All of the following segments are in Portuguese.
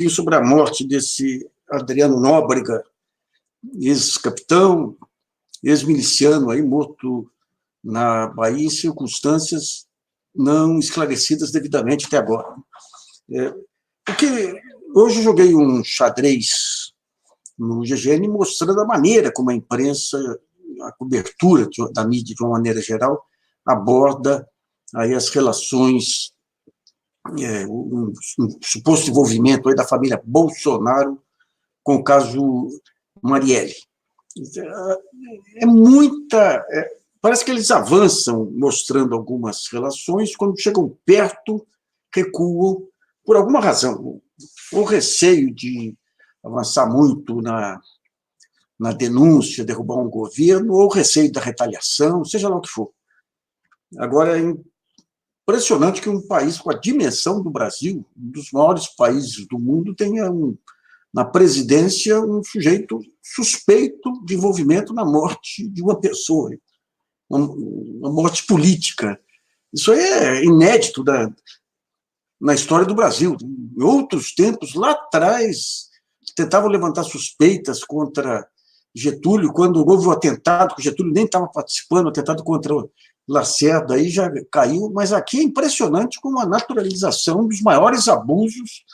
sobre a morte desse Adriano Nóbrega, ex-capitão, ex-miliciano, aí morto na Bahia em circunstâncias não esclarecidas devidamente até agora. Porque hoje eu joguei um xadrez no GGN mostrando a maneira como a imprensa, a cobertura da mídia de uma maneira geral, aborda aí as relações, um suposto envolvimento aí da família Bolsonaro com o caso Marielle. Parece que eles avançam mostrando algumas relações, quando chegam perto, recuam, por alguma razão, ou receio de avançar muito na denúncia, derrubar um governo, ou receio da retaliação, seja lá o que for. Agora, é impressionante que um país com a dimensão do Brasil, um dos maiores países do mundo, tenha na presidência um sujeito suspeito de envolvimento na morte de uma pessoa, uma morte política. Isso é inédito na história do Brasil. Em outros tempos, lá atrás, tentavam levantar suspeitas contra Getúlio, quando houve o atentado, que Getúlio nem estava participando, o atentado contra o Lacerda, aí já caiu, mas aqui é impressionante como a naturalização dos maiores abusos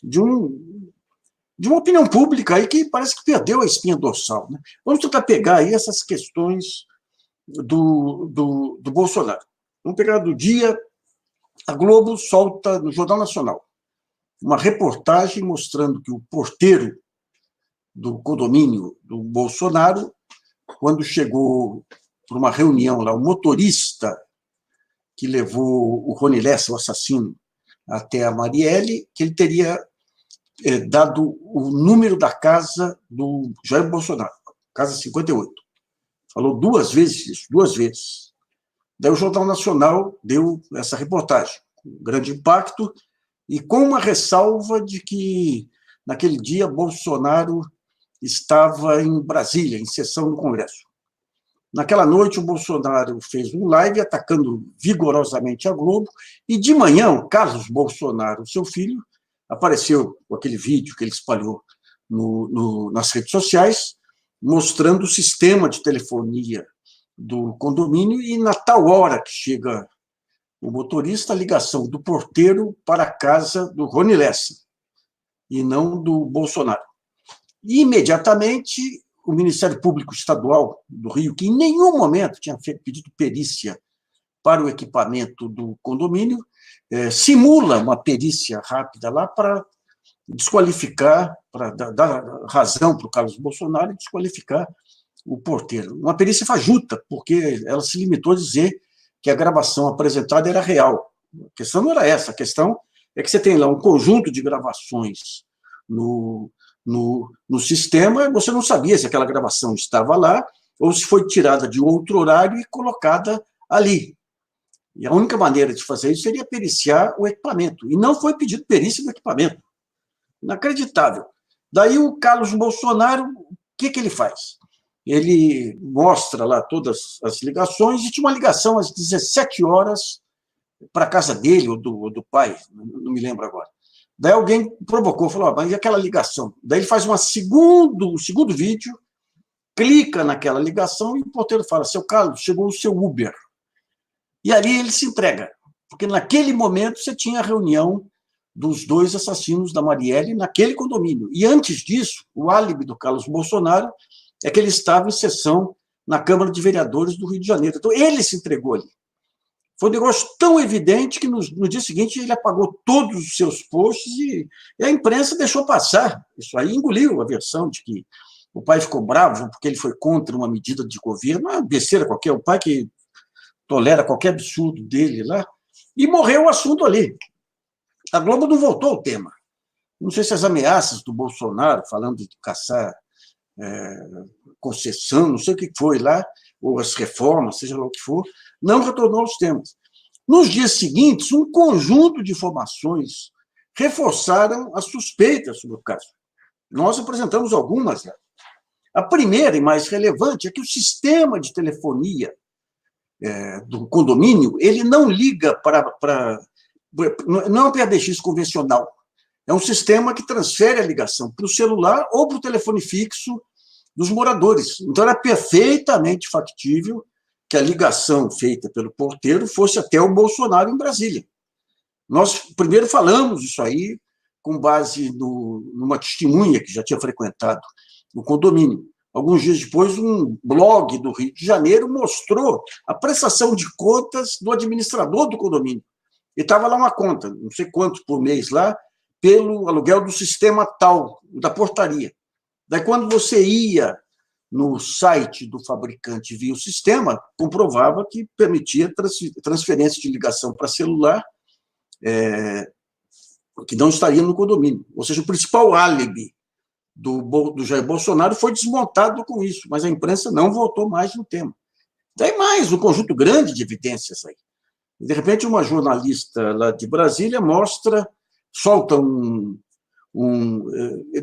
de uma opinião pública aí que parece que perdeu a espinha dorsal. Né? Vamos tentar pegar aí essas questões do Bolsonaro. Vamos pegar do dia. A Globo solta no Jornal Nacional uma reportagem mostrando que o porteiro do condomínio do Bolsonaro, quando chegou para uma reunião lá, o motorista que levou o Rony Lessa, o assassino, até a Marielle, que ele teria dado o número da casa do Jair Bolsonaro, casa 58. Falou duas vezes isso, duas vezes. Daí o Jornal Nacional deu essa reportagem, com grande impacto, e com uma ressalva de que, naquele dia, Bolsonaro estava em Brasília, em sessão no Congresso. Naquela noite, o Bolsonaro fez um live atacando vigorosamente a Globo, e de manhã, o Carlos Bolsonaro, seu filho, apareceu com aquele vídeo que ele espalhou nas redes sociais, mostrando o sistema de telefonia do condomínio, e na tal hora que chega o motorista, a ligação do porteiro para a casa do Rony Lessa, e não do Bolsonaro. E, imediatamente, o Ministério Público Estadual do Rio, que em nenhum momento tinha pedido perícia para o equipamento do condomínio, simula uma perícia rápida lá para desqualificar, para dar razão para o Carlos Bolsonaro e desqualificar o porteiro. Uma perícia fajuta, porque ela se limitou a dizer que a gravação apresentada era real. A questão não era essa, a questão é que você tem lá um conjunto de gravações no sistema, você não sabia se aquela gravação estava lá ou se foi tirada de outro horário e colocada ali. E a única maneira de fazer isso seria periciar o equipamento. E não foi pedido perícia do equipamento. Inacreditável. Daí o Carlos Bolsonaro, o que ele faz? Ele mostra lá todas as ligações, e tinha uma ligação às 17 horas para a casa dele ou do pai, não me lembro agora. Daí alguém provocou, falou, mas e aquela ligação? Daí ele faz um segundo vídeo, clica naquela ligação e o porteiro fala, seu Carlos, chegou o seu Uber. E ali ele se entrega, porque naquele momento você tinha a reunião dos dois assassinos da Marielle naquele condomínio. E antes disso, o álibi do Carlos Bolsonaro é que ele estava em sessão na Câmara de Vereadores do Rio de Janeiro. Então, ele se entregou ali. Foi um negócio tão evidente que no dia seguinte ele apagou todos os seus posts e a imprensa deixou passar. Isso aí engoliu a versão de que o pai ficou bravo porque ele foi contra uma medida de governo, uma besteira qualquer, o pai que tolera qualquer absurdo dele lá, e morreu o assunto ali. A Globo não voltou ao tema. Não sei se as ameaças do Bolsonaro, falando de caçar concessão, não sei o que foi lá, ou as reformas, seja lá o que for, não retornou aos temas. Nos dias seguintes, um conjunto de informações reforçaram as suspeitas sobre o caso. Nós apresentamos algumas. A primeira e mais relevante é que o sistema de telefonia do condomínio ele não liga para não é um PBX convencional, É um sistema que transfere a ligação para o celular ou para o telefone fixo dos moradores. Então, era perfeitamente factível que a ligação feita pelo porteiro fosse até o Bolsonaro em Brasília. Nós primeiro falamos isso aí com base numa testemunha que já tinha frequentado o condomínio. Alguns dias depois, um blog do Rio de Janeiro mostrou a prestação de contas do administrador do condomínio. E estava lá uma conta, não sei quanto por mês lá, pelo aluguel do sistema tal, da portaria. Daí, quando você ia no site do fabricante via o sistema, comprovava que permitia transferência de ligação para celular, que não estaria no condomínio. Ou seja, o principal álibi do Jair Bolsonaro foi desmontado com isso, mas a imprensa não voltou mais no tema. Tem mais um conjunto grande de evidências aí. De repente, uma jornalista lá de Brasília solta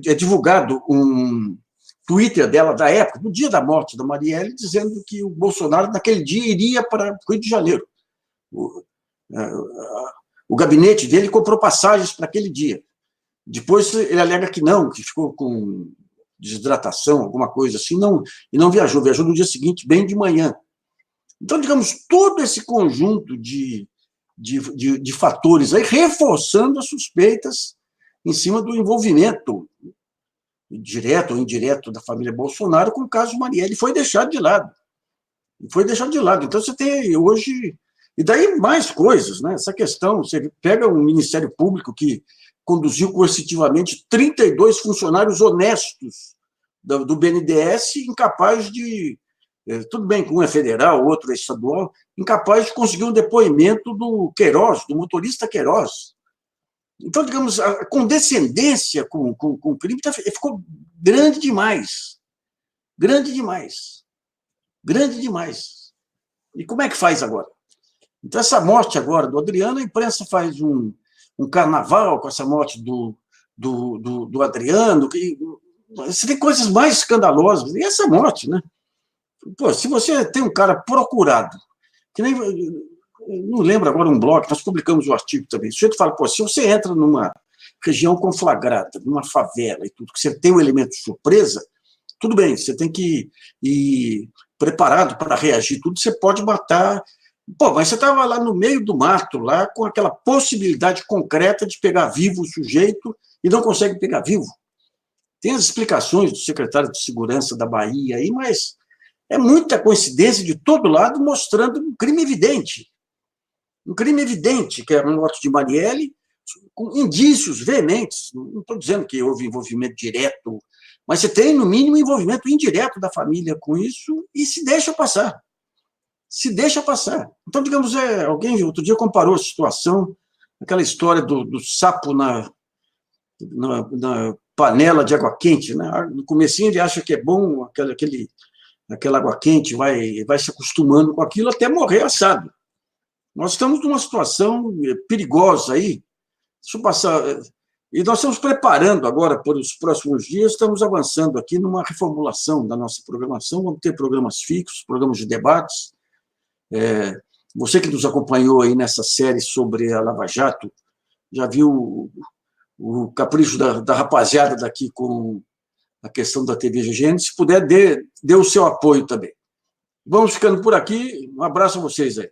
é divulgado um Twitter dela da época, no dia da morte da Marielle, dizendo que o Bolsonaro, naquele dia, iria para o Rio de Janeiro. O gabinete dele comprou passagens para aquele dia. Depois ele alega que não, que ficou com desidratação, alguma coisa assim, e não viajou no dia seguinte, bem de manhã. Então, digamos, todo esse conjunto de fatores aí, reforçando as suspeitas em cima do envolvimento direto ou indireto da família Bolsonaro com o caso Marielle, foi deixado de lado. Então, você tem hoje... E daí mais coisas, né? Essa questão, você pega um Ministério Público que conduziu coercitivamente 32 funcionários honestos do BNDES, incapaz de... Tudo bem que um é federal, o outro é estadual, incapaz de conseguir um depoimento do Queiroz, do motorista Queiroz. Então, digamos, a condescendência com o crime ficou grande demais. Grande demais. Grande demais. E como é que faz agora? Então, essa morte agora do Adriano, a imprensa faz um carnaval com essa morte do Adriano. Você tem coisas mais escandalosas. E essa morte, né? Pô, se você tem um cara procurado, que nem... Não lembro agora um blog, nós publicamos o artigo também. O sujeito fala, pô, se você entra numa região conflagrada, numa favela e tudo, que você tem um elemento de surpresa, tudo bem, você tem que ir preparado para reagir, tudo, você pode matar. Pô, mas você estava lá no meio do mato, lá com aquela possibilidade concreta de pegar vivo o sujeito e não consegue pegar vivo. Tem as explicações do secretário de Segurança da Bahia aí, mas é muita coincidência de todo lado mostrando um crime evidente. Um crime evidente, que é a morte de Marielle, com indícios veementes. Não estou dizendo que houve envolvimento direto, mas você tem, no mínimo, envolvimento indireto da família com isso e se deixa passar. Se deixa passar. Então, digamos, alguém outro dia comparou a situação, aquela história do sapo na panela de água quente, né? No comecinho ele acha que é bom, aquela água quente vai se acostumando com aquilo até morrer assado. Nós estamos numa situação perigosa aí. Deixa eu passar. E nós estamos preparando agora, para os próximos dias, estamos avançando aqui numa reformulação da nossa programação. Vamos ter programas fixos, programas de debates. Você que nos acompanhou aí nessa série sobre a Lava Jato, já viu o capricho da rapaziada daqui com a questão da TV GGN. Se puder, dê o seu apoio também. Vamos ficando por aqui. Um abraço a vocês aí.